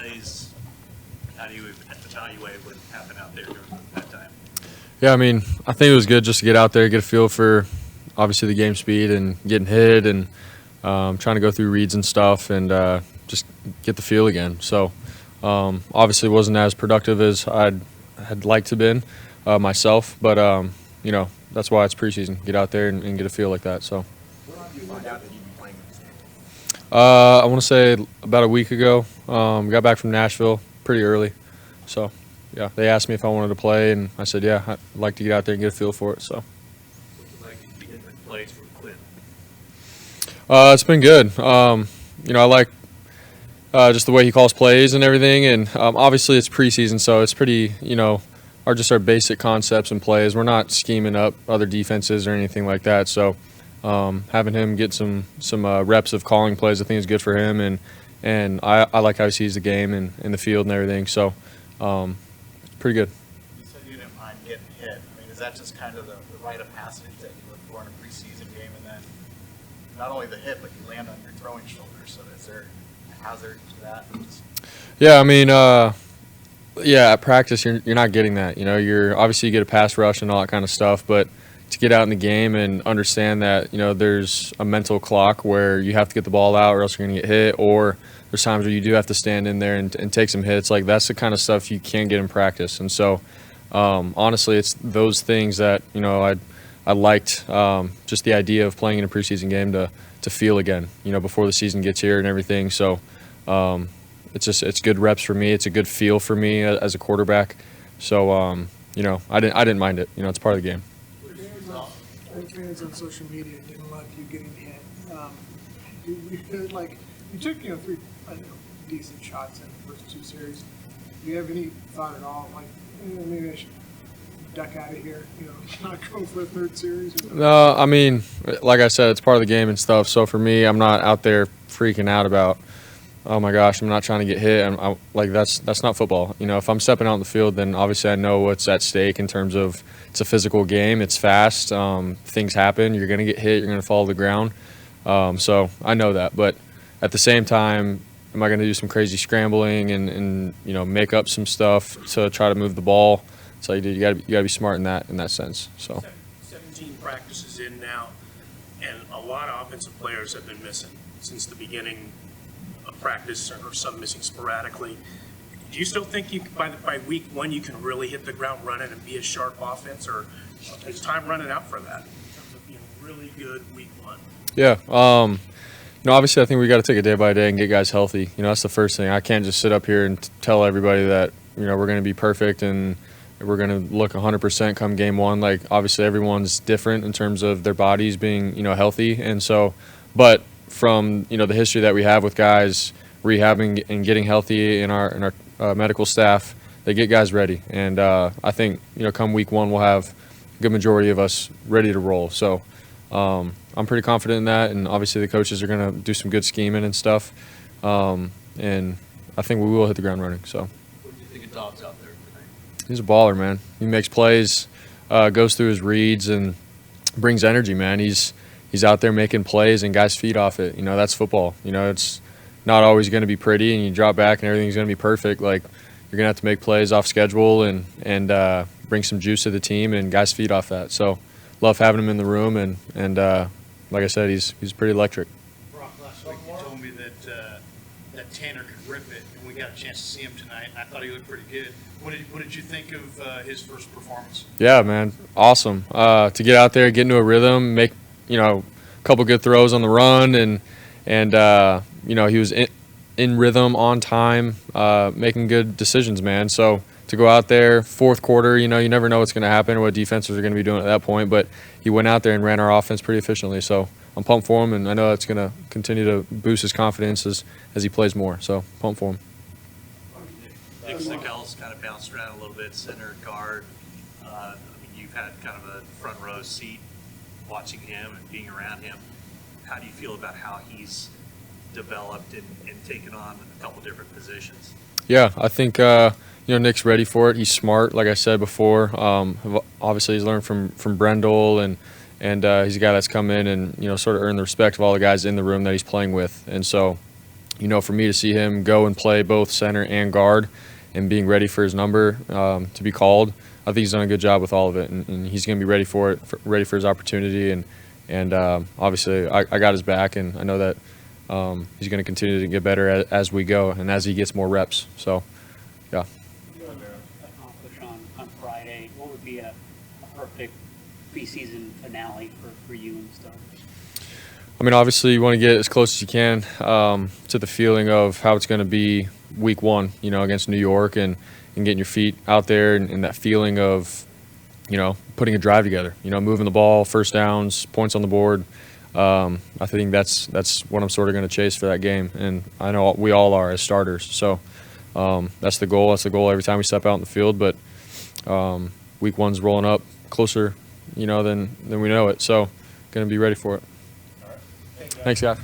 plays, how do you evaluate what happened out there during that time? Yeah, I mean, I think it was good just to get out there, get a feel for obviously the game speed and getting hit and trying to go through reads and stuff and just get the feel again. So obviously it wasn't as productive as had liked to been myself, but you know, that's why it's preseason. Get out there and get a feel like that. So. When did you find out that you'd be playing in this game? I want to say about a week ago. Got back from Nashville pretty early, so yeah, they asked me if I wanted to play, and I said yeah, I'd like to get out there and get a feel for it. So. What's it like to be getting plays from Quinn? It's been good. You know, I like just the way he calls plays and everything, and obviously it's preseason, so it's pretty, you know, our basic concepts and plays. We're not scheming up other defenses or anything like that. So having him get some reps of calling plays, I think is good for him, and I like how he sees the game and in the field and everything. So it's pretty good. You said you didn't mind getting hit. I mean, is that just kind of the rite of passage that you look for in a preseason game, and then not only the hit, but you land on your throwing shoulder? So is there a hazard to that? Yeah, I mean, yeah, at practice you're not getting that. You know, you're obviously you get a pass rush and all that kind of stuff, but to get out in the game and understand that, you know, there's a mental clock where you have to get the ball out or else you're going to get hit, or there's times where you do have to stand in there and take some hits. Like, that's the kind of stuff you can't get in practice. And so, honestly, it's those things that, you know, I liked just the idea of playing in a preseason game to feel again, you know, before the season gets here and everything. So it's good reps for me. It's a good feel for me as a quarterback. So, you know, I didn't mind it. You know, it's part of the game. Fans on social media didn't love you getting hit. Do you feel like you took, you know, three decent shots in the first two series? Do you have any thought at all, like, maybe I should duck out of here, you know, not go for a third series? No, I mean, like I said, it's part of the game and stuff. So for me, I'm not out there freaking out about, oh my gosh, I'm not trying to get hit. Like, that's not football. You know, if I'm stepping out in the field, then obviously I know what's at stake in terms of it's a physical game. It's fast. Things happen. You're going to get hit. You're going to fall to the ground. So I know that. But at the same time, am I going to do some crazy scrambling and you know, make up some stuff to try to move the ball? So you got to be smart in that sense. So 17 practices in now, and a lot of offensive players have been missing since the beginning of practice, or some missing sporadically. Do you still think you by week one you can really hit the ground running and be a sharp offense, or is time running out for that in terms of being really good week one? Yeah. You know, obviously I think we got to take it day by day and get guys healthy. You know, that's the first thing. I can't just sit up here and tell everybody that, you know, we're going to be perfect and we're going to look 100% come game one. Like, obviously everyone's different in terms of their bodies being, you know, healthy. And so, but from, you know, the history that we have with guys rehabbing and getting healthy in our medical staff, they get guys ready. And I think, you know, come week one, we'll have a good majority of us ready to roll. So I'm pretty confident in that. And obviously the coaches are going to do some good scheming and stuff. And I think we will hit the ground running. So. What do you think of Dobbs out there tonight? He's a baller, man. He makes plays, goes through his reads, and brings energy, man. He's out there making plays, and guys feed off it. You know, that's football. You know, it's not always going to be pretty, and you drop back and everything's going to be perfect. Like, you're going to have to make plays off schedule and bring some juice to the team, and guys feed off that. So, love having him in the room, and like I said, he's pretty electric. Brock, last week you told me that Tanner could rip it, and we got a chance to see him tonight, and I thought he looked pretty good. What did you think of his first performance? Yeah, man, awesome. To get out there, get into a rhythm, make, you know, a couple good throws on the run, and you know, he was in rhythm, on time, making good decisions, man. So to go out there, fourth quarter, you know, you never know what's going to happen or what defenses are going to be doing at that point, but he went out there and ran our offense pretty efficiently. So I'm pumped for him, and I know that's going to continue to boost his confidence as he plays more. So pumped for him. Nick Sickel's kind of bounced around a little bit, center, guard. I mean, you've had kind of a front row seat watching him and being around him. How do you feel about how he's developed and taken on a couple different positions? Yeah, I think you know, Nick's ready for it. He's smart, like I said before. Obviously, he's learned from Brendel, and he's a guy that's come in and, you know, sort of earned the respect of all the guys in the room that he's playing with. And so for me to see him go and play both center and guard and being ready for his number to be called, I think he's done a good job with all of it, and he's going to be ready for it, ready for his opportunity. And obviously, I got his back, and I know that he's going to continue to get better as we go and as he gets more reps. So, yeah. Accomplish on Friday, what would be a perfect preseason finale for you and the Stars? I mean, obviously, you want to get as close as you can to the feeling of how it's going to be week one, against New York, and getting your feet out there and that feeling of, putting a drive together, moving the ball, first downs, points on the board. I think that's what I'm sort of going to chase for that game, and I know we all are as starters. So that's the goal. That's the goal every time we step out in the field. But week one's rolling up closer, than we know it. So going to be ready for it. Thanks, guys.